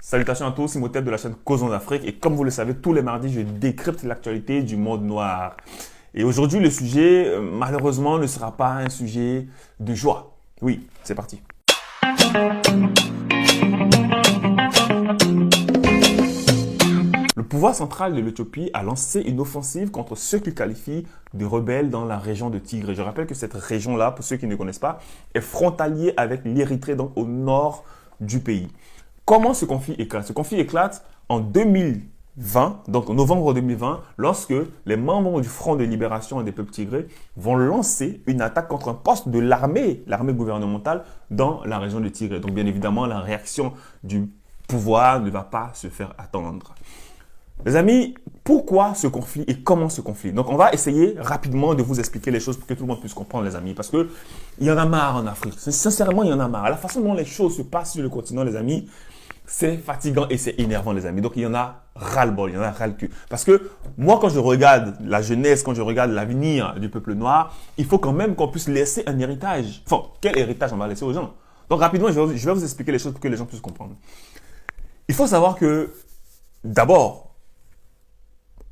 Salutations à tous, Imhotep de la chaîne Causons d'Afrique et comme vous le savez, tous les mardis, je décrypte l'actualité du monde noir. Et aujourd'hui, le sujet, malheureusement, ne sera pas un sujet de joie. Oui, c'est parti. Le pouvoir central de l'Éthiopie a lancé une offensive contre ceux qu'il qualifie de rebelles dans la région de Tigré. Je rappelle que cette région-là, pour ceux qui ne connaissent pas, est frontalier avec l'Érythrée, donc au nord du pays. Comment ce conflit éclate? Ce conflit éclate en 2020, donc en novembre 2020, lorsque les membres du Front de libération des peuples tigrés vont lancer une attaque contre un poste de l'armée gouvernementale dans la région de Tigré. Donc bien évidemment, la réaction du pouvoir ne va pas se faire attendre. Les amis, pourquoi ce conflit et comment ce conflit? Donc, on va essayer rapidement de vous expliquer les choses pour que tout le monde puisse comprendre, les amis. Parce que il y en a marre en Afrique. Sincèrement, il y en a marre. La façon dont les choses se passent sur le continent, les amis, c'est fatigant et c'est énervant, les amis. Donc, il y en a ras-le-bol, il y en a ras-le-cul. Parce que moi, quand je regarde la jeunesse, quand je regarde l'avenir du peuple noir, il faut quand même qu'on puisse laisser un héritage. Enfin, quel héritage on va laisser aux gens? Donc, rapidement, je vais vous expliquer les choses pour que les gens puissent comprendre. Il faut savoir que, d'abord,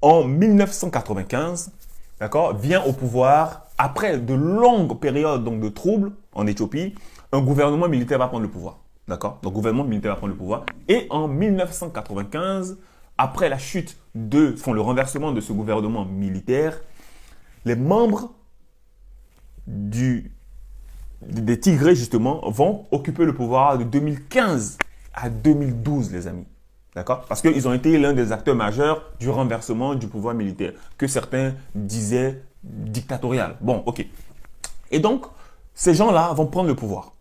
en 1995, d'accord, vient au pouvoir, après de longues périodes donc, de troubles en Éthiopie, un gouvernement militaire va prendre le pouvoir. D'accord? Donc, gouvernement militaire va prendre le pouvoir. Et en 1995, après la chute le renversement de ce gouvernement militaire, les membres des Tigrés, justement, vont occuper le pouvoir de 2015 à 2012, les amis. D'accord? Parce qu'ils ont été l'un des acteurs majeurs du renversement du pouvoir militaire, que certains disaient dictatorial. Bon, ok. Et donc, ces gens-là vont prendre le pouvoir.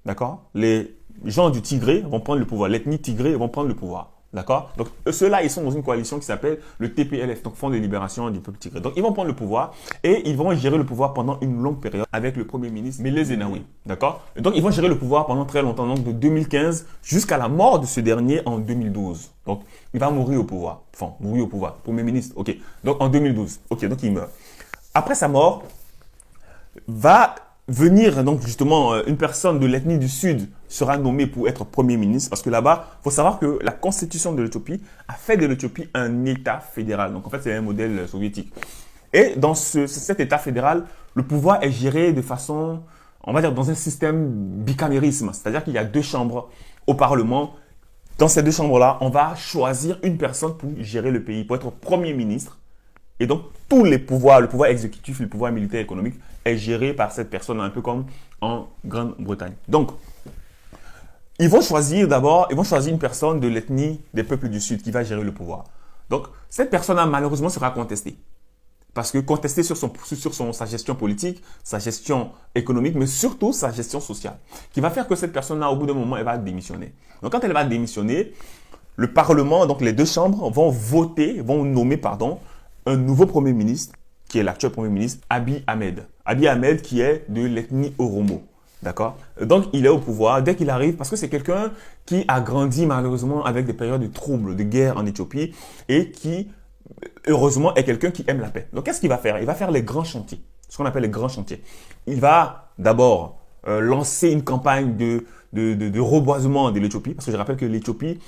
D'accord? Les gens du Tigré vont prendre le pouvoir. L'ethnie Tigré vont prendre le pouvoir. D'accord? Donc, ceux-là, ils sont dans une coalition qui s'appelle le TPLF, donc Front de libération du peuple tigré. Donc, ils vont prendre le pouvoir et ils vont gérer le pouvoir pendant une longue période avec le premier ministre Meles Zenawi. D'accord? Et donc, ils vont gérer le pouvoir pendant très longtemps, donc de 2015 jusqu'à la mort de ce dernier en 2012. Donc, il va mourir au pouvoir. Enfin, mourir au pouvoir. Premier ministre, ok. Donc, en 2012. Ok, donc il meurt. Après sa mort, va venir, donc justement, une personne de l'ethnie du Sud sera nommée pour être Premier ministre. Parce que là-bas, il faut savoir que la constitution de l'Éthiopie a fait de l'Éthiopie un État fédéral. Donc en fait, c'est un modèle soviétique. Et dans cet État fédéral, le pouvoir est géré de façon, on va dire, dans un système bicamérisme. C'est-à-dire qu'il y a deux chambres au Parlement. Dans ces deux chambres-là, on va choisir une personne pour gérer le pays, pour être Premier ministre. Et donc, tous les pouvoirs, le pouvoir exécutif, le pouvoir militaire et économique, est géré par cette personne, un peu comme en Grande-Bretagne. Donc, ils vont choisir une personne de l'ethnie des peuples du Sud qui va gérer le pouvoir. Donc, cette personne-là, malheureusement, sera contestée. Parce que contestée sur sa gestion politique, sa gestion économique, mais surtout sa gestion sociale. Qui va faire que cette personne-là, au bout d'un moment, elle va démissionner. Donc, quand elle va démissionner, le Parlement, donc les deux chambres, vont nommer, un nouveau Premier ministre, qui est l'actuel Premier ministre, Abiy Ahmed. Abiy Ahmed qui est de l'ethnie Oromo. D'accord? Donc, il est au pouvoir dès qu'il arrive, parce que c'est quelqu'un qui a grandi malheureusement avec des périodes de troubles, de guerre en Éthiopie, et qui, heureusement, est quelqu'un qui aime la paix. Donc, qu'est-ce qu'il va faire? Il va faire les grands chantiers, ce qu'on appelle les grands chantiers. Il va d'abord lancer une campagne de reboisement de l'Éthiopie, parce que je rappelle que l'Éthiopie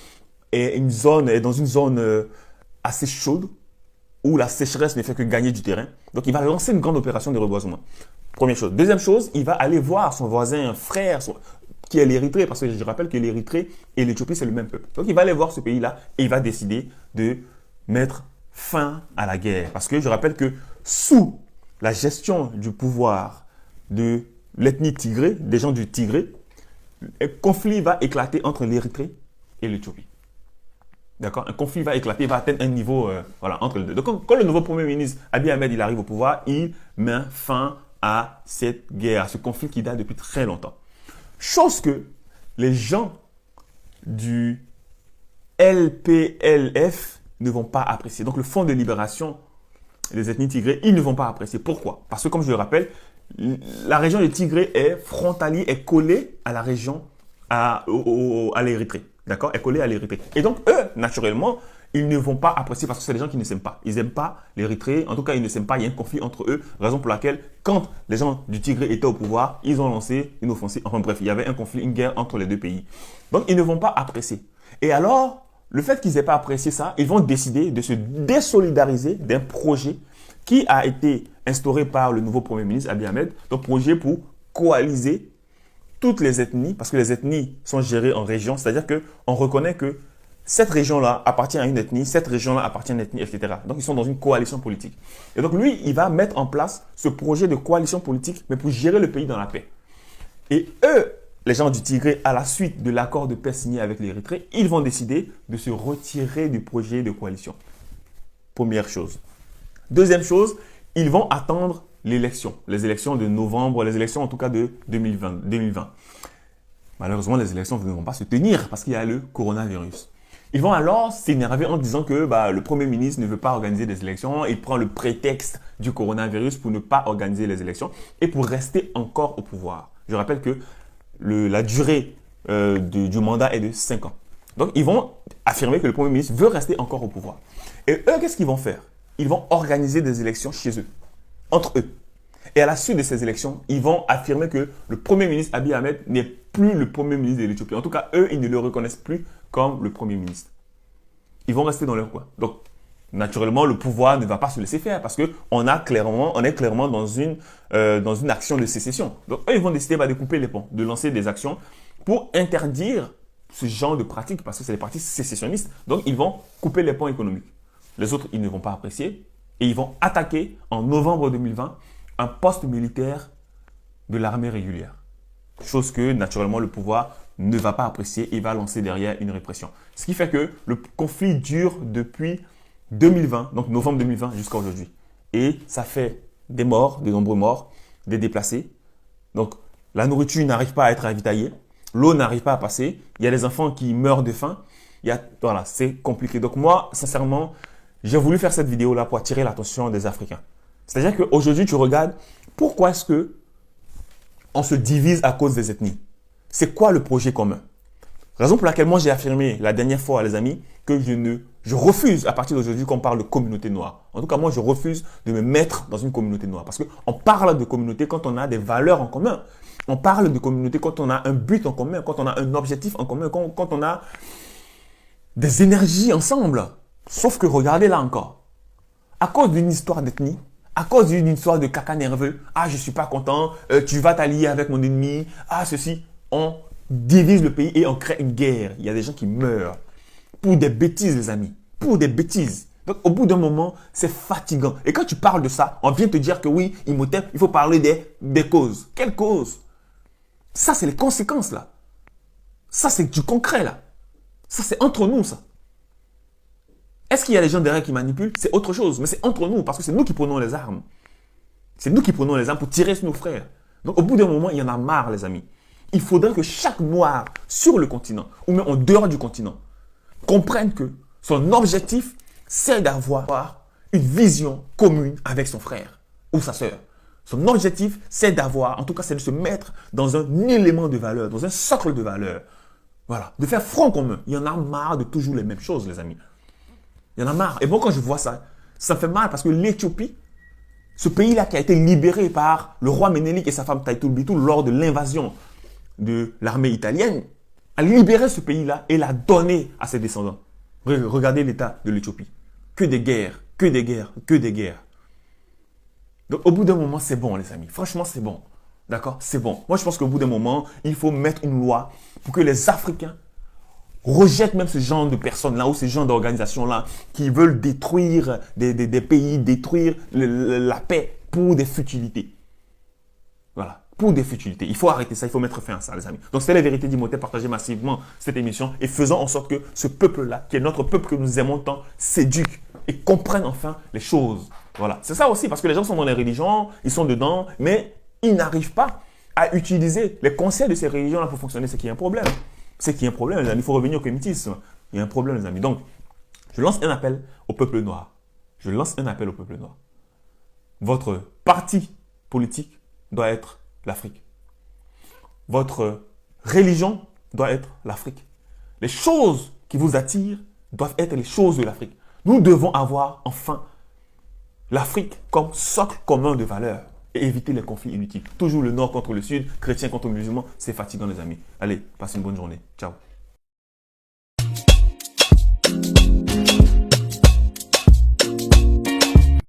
est dans une zone assez chaude, où la sécheresse ne fait que gagner du terrain. Donc, il va lancer une grande opération de reboisement. Première chose. Deuxième chose, il va aller voir son voisin, frère, qui est l'Érythrée, parce que je rappelle que l'Érythrée et l'Éthiopie, c'est le même peuple. Donc, il va aller voir ce pays-là et il va décider de mettre fin à la guerre. Parce que je rappelle que sous la gestion du pouvoir de l'ethnie Tigré, des gens du Tigré, un conflit va éclater entre l'Érythrée et l'Éthiopie. D'accord? Un conflit va éclater, il va atteindre un niveau entre les deux. Donc, quand le nouveau Premier ministre Abiy Ahmed il arrive au pouvoir, il met fin à cette guerre, à ce conflit qui date depuis très longtemps. Chose que les gens du LPLF ne vont pas apprécier. Donc, le Front de libération des ethnies tigrées, ils ne vont pas apprécier. Pourquoi? Parce que, comme je le rappelle, la région de Tigré est frontalière, est collée à la région, à l'Érythrée. D'accord? Est collée à l'Érythrée. Et donc, eux, naturellement, ils ne vont pas apprécier parce que c'est des gens qui ne s'aiment pas. Ils n'aiment pas l'Érythrée. En tout cas, ils ne s'aiment pas. Il y a un conflit entre eux. Raison pour laquelle, quand les gens du Tigré étaient au pouvoir, ils ont lancé une offensive. Enfin bref, il y avait un conflit, une guerre entre les deux pays. Donc, ils ne vont pas apprécier. Et alors, le fait qu'ils n'aient pas apprécié ça, ils vont décider de se désolidariser d'un projet qui a été instauré par le nouveau Premier ministre Abiy Ahmed, un projet pour coaliser toutes les ethnies, parce que les ethnies sont gérées en régions, c'est-à-dire qu'on reconnaît que cette région-là appartient à une ethnie, cette région-là appartient à une ethnie, etc. Donc, ils sont dans une coalition politique. Et donc, lui, il va mettre en place ce projet de coalition politique, mais pour gérer le pays dans la paix. Et eux, les gens du Tigré, à la suite de l'accord de paix signé avec l'Érythrée, ils vont décider de se retirer du projet de coalition. Première chose. Deuxième chose, ils vont attendre l'élection, les élections de novembre, les élections en tout cas de 2020. Malheureusement, les élections ne vont pas se tenir parce qu'il y a le coronavirus. Ils vont alors s'énerver en disant que le Premier ministre ne veut pas organiser des élections. Il prend le prétexte du coronavirus pour ne pas organiser les élections et pour rester encore au pouvoir. Je rappelle que la durée du mandat est de 5 ans. Donc, ils vont affirmer que le Premier ministre veut rester encore au pouvoir. Et eux, qu'est-ce qu'ils vont faire? Ils vont organiser des élections chez eux, entre eux. Et à la suite de ces élections, ils vont affirmer que le Premier ministre Abiy Ahmed n'est plus le Premier ministre de l'Éthiopie. En tout cas, eux, ils ne le reconnaissent plus comme le Premier ministre. Ils vont rester dans leur coin. Donc, naturellement, le pouvoir ne va pas se laisser faire parce qu'on est clairement dans une action de sécession. Donc, eux, ils vont décider de couper les ponts, de lancer des actions pour interdire ce genre de pratiques parce que c'est des pratiques sécessionnistes. Donc, ils vont couper les ponts économiques. Les autres, ils ne vont pas apprécier et ils vont attaquer en novembre 2020 un poste militaire de l'armée régulière. Chose que, naturellement, le pouvoir ne va pas apprécier et va lancer derrière une répression. Ce qui fait que le conflit dure depuis 2020, donc novembre 2020 jusqu'à aujourd'hui. Et ça fait des morts, de nombreux morts, des déplacés. Donc, la nourriture n'arrive pas à être ravitaillée, l'eau n'arrive pas à passer, il y a des enfants qui meurent de faim. Voilà, c'est compliqué. Donc moi, sincèrement, j'ai voulu faire cette vidéo-là pour attirer l'attention des Africains. C'est-à-dire qu'aujourd'hui, tu regardes, pourquoi est-ce que on se divise à cause des ethnies? C'est quoi le projet commun? Raison pour laquelle moi j'ai affirmé la dernière fois, les amis, que je refuse à partir d'aujourd'hui qu'on parle de communauté noire. En tout cas, moi je refuse de me mettre dans une communauté noire. Parce qu'on parle de communauté quand on a des valeurs en commun. On parle de communauté quand on a un but en commun, quand on a un objectif en commun, quand on a des énergies ensemble. Sauf que regardez là encore. À cause d'une histoire d'ethnie, à cause d'une histoire de caca nerveux, ah je suis pas content, tu vas t'allier avec mon ennemi, ah ceci, on divise le pays et on crée une guerre. Il y a des gens qui meurent pour des bêtises, les amis, pour des bêtises. Donc au bout d'un moment, c'est fatigant. Et quand tu parles de ça, on vient te dire que oui, Imhotep, il faut parler des causes. Quelles causes? Ça, c'est les conséquences là. Ça, c'est du concret là. Ça, c'est entre nous ça. Est-ce qu'il y a des gens derrière qui manipulent? C'est autre chose, mais c'est entre nous parce que c'est nous qui prenons les armes. C'est nous qui prenons les armes pour tirer sur nos frères. Donc au bout d'un moment, il y en a marre, les amis. Il faudrait que chaque noir sur le continent, ou même en dehors du continent, comprenne que son objectif, c'est d'avoir une vision commune avec son frère ou sa sœur. Son objectif, c'est d'avoir, en tout cas, c'est de se mettre dans un élément de valeur, dans un socle de valeur. Voilà, de faire front commun. Il y en a marre de toujours les mêmes choses, les amis. Il y en a marre. Et moi, quand je vois ça, ça me fait mal parce que l'Éthiopie, ce pays-là qui a été libéré par le roi Ménélik et sa femme Taïtoul Bitou lors de l'invasion de l'armée italienne, a libéré ce pays-là et l'a donné à ses descendants. Regardez l'état de l'Éthiopie. Que des guerres, que des guerres, que des guerres. Donc au bout d'un moment, c'est bon les amis. Franchement, c'est bon. D'accord? C'est bon. Moi, je pense qu'au bout d'un moment, il faut mettre une loi pour que les Africains rejettent même ce genre de personnes-là ou ce genre d'organisations-là qui veulent détruire des pays, détruire la paix pour des futilités. Voilà. Pour des futilités. Il faut arrêter ça, il faut mettre fin à ça, les amis. Donc, c'est la vérité d'Imhotep. Partagez massivement cette émission et faisons en sorte que ce peuple-là, qui est notre peuple que nous aimons tant, s'éduque et comprenne enfin les choses. Voilà. C'est ça aussi, parce que les gens sont dans les religions, ils sont dedans, mais ils n'arrivent pas à utiliser les conseils de ces religions-là pour fonctionner. C'est qu'il y a un problème. C'est qu'il y a un problème, les amis. Il faut revenir au communisme. Il y a un problème, les amis. Donc, je lance un appel au peuple noir. Je lance un appel au peuple noir. Votre parti politique doit être l'Afrique. Votre religion doit être l'Afrique. Les choses qui vous attirent doivent être les choses de l'Afrique. Nous devons avoir enfin l'Afrique comme socle commun de valeurs et éviter les conflits inutiles. Toujours le nord contre le sud, chrétien contre musulman, c'est fatigant les amis. Allez, passez une bonne journée. Ciao.